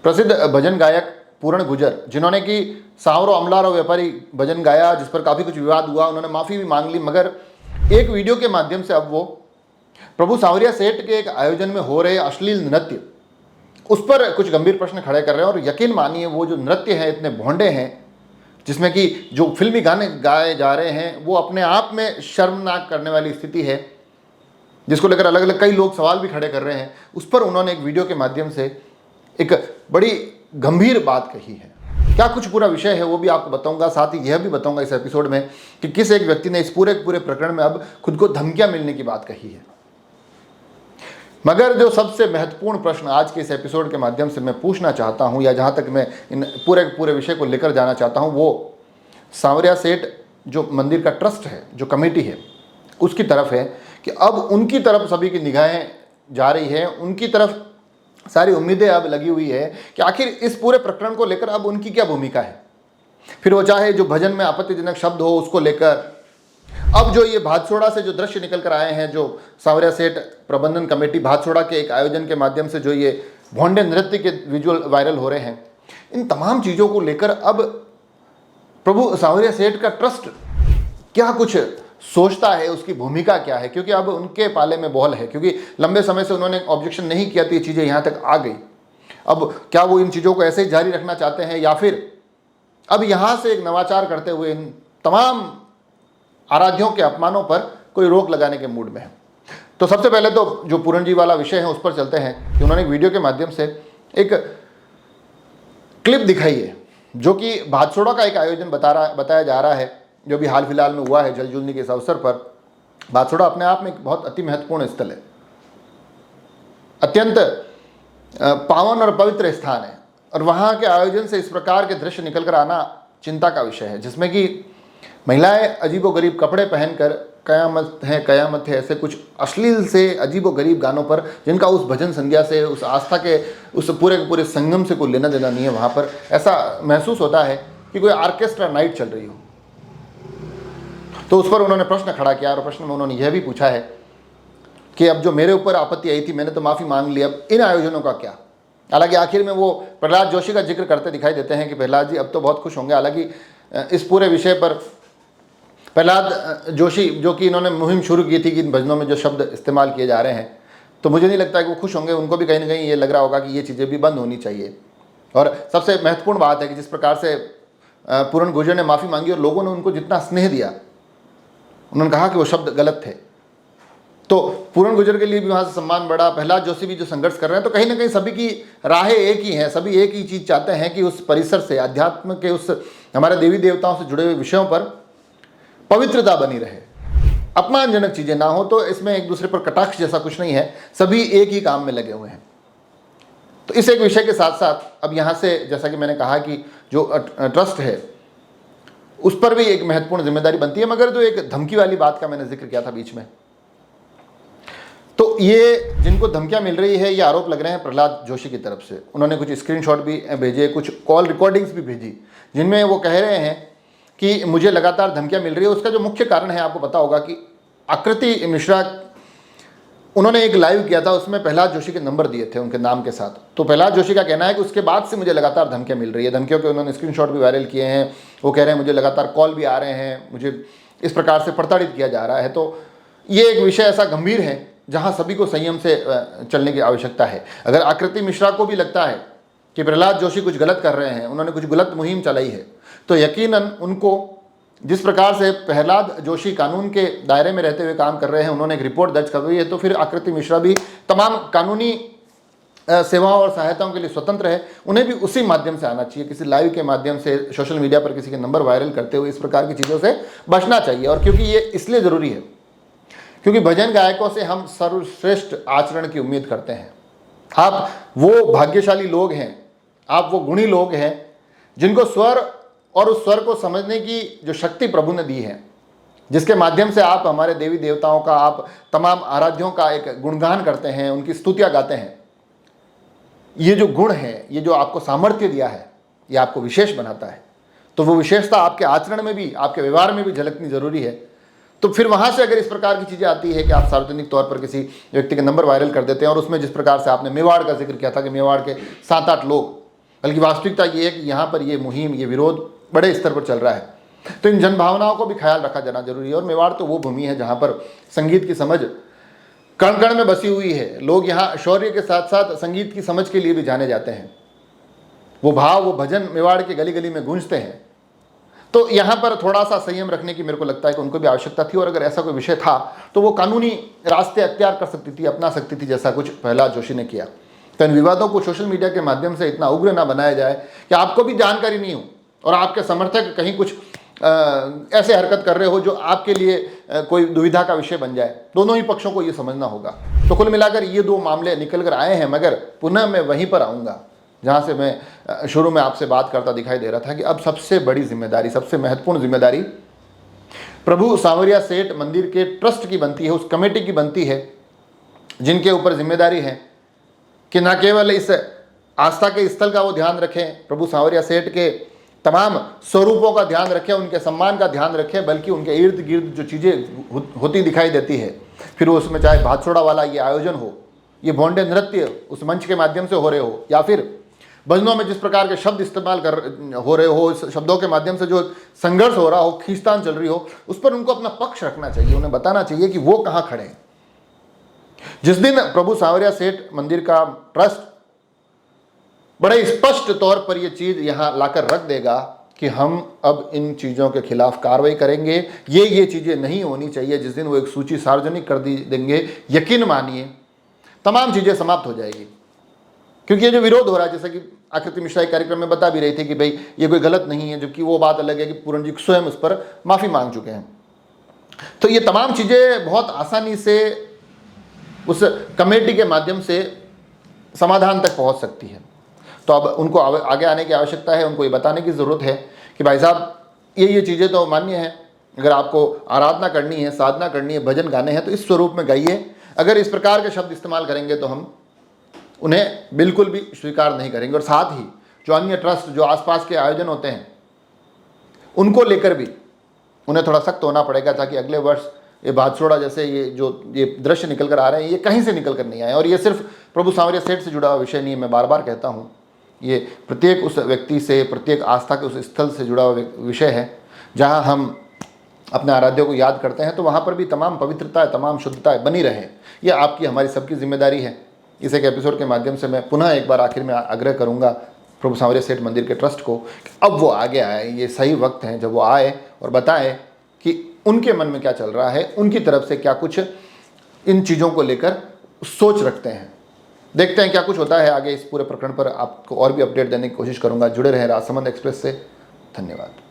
प्रसिद्ध भजन गायक पूरण गुर्जर, जिन्होंने कि सांवरो अमलारो व्यापारी भजन गाया, जिस पर काफ़ी कुछ विवाद हुआ, उन्होंने माफ़ी भी मांग ली, मगर एक वीडियो के माध्यम से अब वो प्रभु सांवरिया सेठ के एक आयोजन में हो रहे अश्लील नृत्य, उस पर कुछ गंभीर प्रश्न खड़े कर रहे हैं। और यकीन मानिए वो जो नृत्य हैं इतने भोंडे हैं, जिसमें कि जो फिल्मी गाने गाए जा रहे हैं वो अपने आप में शर्मनाक करने वाली स्थिति है, जिसको लेकर अलग अलग कई लोग सवाल भी खड़े कर रहे हैं। उस पर उन्होंने एक वीडियो के माध्यम से एक बड़ी गंभीर बात कही है। क्या कुछ पूरा विषय है वो भी आपको बताऊंगा, साथ ही यह भी बताऊंगा इस एपिसोड में कि किस एक व्यक्ति ने इस पूरे प्रकरण में अब खुद को धमकियां मिलने की बात कही है। मगर जो सबसे महत्वपूर्ण प्रश्न आज के इस एपिसोड के माध्यम से मैं पूछना चाहता हूं, या जहां तक मैं इन पूरे विषय को लेकर जाना चाहता हूं, वो सांवरिया सेठ जो मंदिर का ट्रस्ट है, जो कमेटी है, उसकी तरफ है कि अब उनकी तरफ सभी की निगाहें जा रही है, उनकी तरफ सारी उम्मीदें अब लगी हुई है कि आखिर इस पूरे प्रकरण को लेकर अब उनकी क्या भूमिका है। फिर वो चाहे जो भजन में आपत्तिजनक शब्द हो उसको लेकर, अब जो ये भादसोड़ा से जो दृश्य निकल कर आए हैं, जो सांवरिया सेठ प्रबंधन कमेटी भादसोड़ा के एक आयोजन के माध्यम से जो ये भोंडे नृत्य के विजुअल वायरल हो रहे हैं, इन तमाम चीज़ों को लेकर अब प्रभु सांवरिया सेठ का ट्रस्ट क्या कुछ सोचता है, उसकी भूमिका क्या है, क्योंकि अब उनके पाले में बॉल है, क्योंकि लंबे समय से उन्होंने ऑब्जेक्शन नहीं किया तो ये चीज़ें यहाँ तक आ गई। अब क्या वो इन चीज़ों को ऐसे ही जारी रखना चाहते हैं, या फिर अब यहाँ से एक नवाचार करते हुए इन तमाम आराध्यों के अपमानों पर कोई रोक लगाने के मूड में है। तो सबसे पहले तो जो पूरण जी वाला विषय है उस पर चलते हैं कि उन्होंने एक वीडियो के माध्यम से एक क्लिप दिखाई है, जो कि भादसोड़ा का एक आयोजन बताया जा रहा है, जो भी हाल फिलहाल में हुआ है जल जूलनी के इस अवसर पर। भादसोड़ा अपने आप में एक बहुत अति महत्वपूर्ण स्थल है, अत्यंत पावन और पवित्र स्थान है, और वहाँ के आयोजन से इस प्रकार के दृश्य निकल कर आना चिंता का विषय है, जिसमें कि महिलाएं अजीबोगरीब कपड़े पहनकर कयामत है ऐसे कुछ अश्लील से अजीबोगरीब गानों पर, जिनका उस भजन संध्या से, उस आस्था के उस पूरे संगम से कोई लेना देना नहीं है, वहाँ पर ऐसा महसूस होता है कि कोई ऑर्केस्ट्रा नाइट चल रही हो। तो उस पर उन्होंने प्रश्न खड़ा किया, और प्रश्न में उन्होंने यह भी पूछा है कि अब जो मेरे ऊपर आपत्ति आई थी, मैंने तो माफ़ी मांग ली, अब इन आयोजनों का क्या। हालांकि आखिर में वो प्रहलाद जोशी का जिक्र करते दिखाई देते हैं कि प्रहलाद जी अब तो बहुत खुश होंगे। हालांकि इस पूरे विषय पर प्रहलाद जोशी, जो कि इन्होंने मुहिम शुरू की थी कि इन भजनों में जो शब्द इस्तेमाल किए जा रहे हैं, तो मुझे नहीं लगता कि वो खुश होंगे। उनको भी कहीं ना कहीं ये लग रहा होगा कि ये चीज़ें भी बंद होनी चाहिए। और सबसे महत्वपूर्ण बात है कि जिस प्रकार से पूरण गुर्जर ने माफ़ी मांगी और लोगों ने उनको जितना स्नेह दिया, उन्होंने कहा कि वो शब्द गलत थे, तो पूरण गुर्जर के लिए भी वहाँ से सम्मान बढ़ा। प्रहलाद जोशी भी जो संघर्ष कर रहे हैं, तो कहीं ना कहीं सभी की राहें एक ही हैं, सभी एक ही चीज़ चाहते हैं कि उस परिसर से, अध्यात्म के उस हमारे देवी देवताओं से जुड़े हुए विषयों पर पवित्रता बनी रहे, अपमानजनक चीज़ें ना हो। तो इसमें एक दूसरे पर कटाक्ष जैसा कुछ नहीं है, सभी एक ही काम में लगे हुए हैं। तो इस एक विषय के साथ साथ अब यहाँ से, जैसा कि मैंने कहा कि जो ट्रस्ट है उस पर भी एक महत्वपूर्ण जिम्मेदारी बनती है। मगर जो एक धमकी वाली बात का मैंने जिक्र किया था बीच में, तो ये जिनको धमकियां मिल रही है, ये आरोप लग रहे हैं प्रहलाद जोशी की तरफ से। उन्होंने कुछ स्क्रीनशॉट भी भेजे, कुछ कॉल रिकॉर्डिंग्स भी भेजी, जिनमें वो कह रहे हैं कि मुझे लगातार धमकियां मिल रही है। उसका जो मुख्य कारण है, आपको पता होगा कि आकृति मिश्रा, उन्होंने एक लाइव किया था, उसमें प्रहलाद जोशी के नंबर दिए थे उनके नाम के साथ। तो प्रहलाद जोशी का कहना है कि उसके बाद से मुझे लगातार धमकियां मिल रही है। धमकियों के उन्होंने स्क्रीनशॉट भी वायरल किए हैं। वो कह रहे हैं मुझे लगातार कॉल भी आ रहे हैं, मुझे इस प्रकार से प्रताड़ित किया जा रहा है। तो ये एक विषय ऐसा गंभीर है जहाँ सभी को संयम से चलने की आवश्यकता है। अगर आकृति मिश्रा को भी लगता है कि प्रहलाद जोशी कुछ गलत कर रहे हैं, उन्होंने कुछ गलत मुहिम चलाई है, तो यकीनन उनको, जिस प्रकार से प्रहलाद जोशी कानून के दायरे में रहते हुए काम कर रहे हैं, उन्होंने एक रिपोर्ट दर्ज करवाई है, तो फिर आकृति मिश्रा भी तमाम कानूनी सेवाओं और सहायताओं के लिए स्वतंत्र है। उन्हें भी उसी माध्यम से आना चाहिए, किसी लाइव के माध्यम से, सोशल मीडिया पर किसी के नंबर वायरल करते हुए इस प्रकार की चीज़ों से बचना चाहिए। और क्योंकि ये इसलिए ज़रूरी है क्योंकि भजन गायकों से हम सर्वश्रेष्ठ आचरण की उम्मीद करते हैं। आप वो भाग्यशाली लोग हैं, आप वो गुणी लोग हैं जिनको स्वर और उस स्वर को समझने की जो शक्ति प्रभु ने दी है, जिसके माध्यम से आप हमारे देवी देवताओं का, आप तमाम आराध्यों का एक गुणगान करते हैं, उनकी स्तुतियाँ गाते हैं। ये जो गुण है, ये जो आपको सामर्थ्य दिया है, ये आपको विशेष बनाता है। तो वो विशेषता आपके आचरण में भी, आपके व्यवहार में भी झलकनी जरूरी है। तो फिर वहाँ से अगर इस प्रकार की चीज़ें आती है कि आप सार्वजनिक तौर पर किसी व्यक्ति के नंबर वायरल कर देते हैं, और उसमें जिस प्रकार से आपने मेवाड़ का जिक्र किया था कि मेवाड़ के 7-8 लोग बल्कि वास्तविकता ये है कि यहाँ पर ये मुहिम, ये विरोध बड़े स्तर पर चल रहा है। तो इन जनभावनाओं को भी ख्याल रखा जाना जरूरी है। और मेवाड़ तो वो भूमि है जहाँ पर संगीत की समझ कण कण में बसी हुई है। लोग यहाँ शौर्य के साथ साथ संगीत की समझ के लिए भी जाने जाते हैं। वो भाव, वो भजन मेवाड़ के गली गली में गूंजते हैं। तो यहाँ पर थोड़ा सा संयम रखने की मेरे को लगता है कि उनको भी आवश्यकता थी। और अगर ऐसा कोई विषय था तो वो कानूनी रास्ते अख्तियार कर सकती थी, अपना सकती थी, जैसा कुछ प्रहलाद जोशी ने किया। तो इन विवादों को सोशल मीडिया के माध्यम से इतना उग्र ना बनाया जाए कि आपको भी जानकारी नहीं हो और आपके समर्थक कहीं कुछ ऐसे हरकत कर रहे हो जो आपके लिए कोई दुविधा का विषय बन जाए। दोनों ही पक्षों को ये समझना होगा। तो कुल मिलाकर ये दो मामले निकल कर आए हैं, मगर पुनः मैं वहीं पर आऊँगा जहाँ से मैं शुरू में आपसे बात करता दिखाई दे रहा था कि अब सबसे बड़ी जिम्मेदारी, सबसे महत्वपूर्ण जिम्मेदारी प्रभु सांवरिया सेठ मंदिर के ट्रस्ट की बनती है, उस कमेटी की बनती है, जिनके ऊपर जिम्मेदारी है कि न केवल इस आस्था के स्थल का वो ध्यान रखें, प्रभु सांवरिया सेठ के तमाम स्वरूपों का ध्यान रखें, उनके सम्मान का ध्यान रखें, बल्कि उनके इर्द गिर्द जो चीज़ें होती दिखाई देती है, फिर उसमें चाहे भातसोड़ा वाला ये आयोजन हो, ये भोंडे नृत्य उस मंच के माध्यम से हो रहे हो, या फिर भजनों में जिस प्रकार के शब्द इस्तेमाल हो रहे हो, इस शब्दों के माध्यम से जो संघर्ष हो रहा हो, खींचतान चल रही हो, उस पर उनको अपना पक्ष रखना चाहिए। उन्हें बताना चाहिए कि वो कहाँ खड़े हैं। जिस दिन प्रभु सांवरिया सेठ मंदिर का ट्रस्ट बड़े स्पष्ट तौर पर यह चीज यहां लाकर रख देगा कि हम अब इन चीज़ों के खिलाफ कार्रवाई करेंगे, ये चीज़ें नहीं होनी चाहिए, जिस दिन वो एक सूची सार्वजनिक कर देंगे, यकीन मानिए तमाम चीज़ें समाप्त हो जाएगी। क्योंकि ये जो विरोध हो रहा है, जैसा कि आकृति मिश्रा एक कार्यक्रम में बता भी रही थी कि भाई ये कोई गलत नहीं है, जबकि वो बात अलग है कि पूरण जी स्वयं उस पर माफ़ी मांग चुके हैं। तो ये तमाम चीज़ें बहुत आसानी से उस कमेटी के माध्यम से समाधान तक पहुंच सकती है। तो अब उनको आगे आने की आवश्यकता है, उनको ये बताने की ज़रूरत है कि भाई साहब ये चीज़ें तो मान्य हैं, अगर आपको आराधना करनी है, साधना करनी है, भजन गाने हैं तो इस स्वरूप में गाइए। अगर इस प्रकार के शब्द इस्तेमाल करेंगे तो हम उन्हें बिल्कुल भी स्वीकार नहीं करेंगे। और साथ ही जो अन्य ट्रस्ट, जो आसपास के आयोजन होते हैं, उनको लेकर भी उन्हें थोड़ा सख्त होना पड़ेगा, ताकि अगले वर्ष ये भातसोड़ा जैसे ये दृश्य निकल कर आ रहे हैं, ये कहीं से निकल कर नहीं आए। और ये सिर्फ प्रभु सांवरिया सेठ से जुड़ा हुआ विषय नहीं है, मैं बार बार कहता हूँ, ये प्रत्येक उस व्यक्ति से, प्रत्येक आस्था के उस स्थल से जुड़ा हुआ विषय है। जहाँ हम अपने आराध्य को याद करते हैं तो वहाँ पर भी तमाम पवित्रता, तमाम शुद्धता बनी रहे। ये आपकी, हमारी सबकी जिम्मेदारी है। इस एक एपिसोड के माध्यम से मैं पुनः एक बार आखिर में आग्रह करूँगा प्रभु सांवरिया सेठ मंदिर के ट्रस्ट को, अब वो आगे आए। ये सही वक्त है जब वो आए और बताएं कि उनके मन में क्या चल रहा है, उनकी तरफ से क्या कुछ इन चीज़ों को लेकर सोच रखते हैं। देखते हैं क्या कुछ होता है आगे। इस पूरे प्रकरण पर आपको और भी अपडेट देने की कोशिश करूंगा। जुड़े रहें राजसमंद एक्सप्रेस से। धन्यवाद।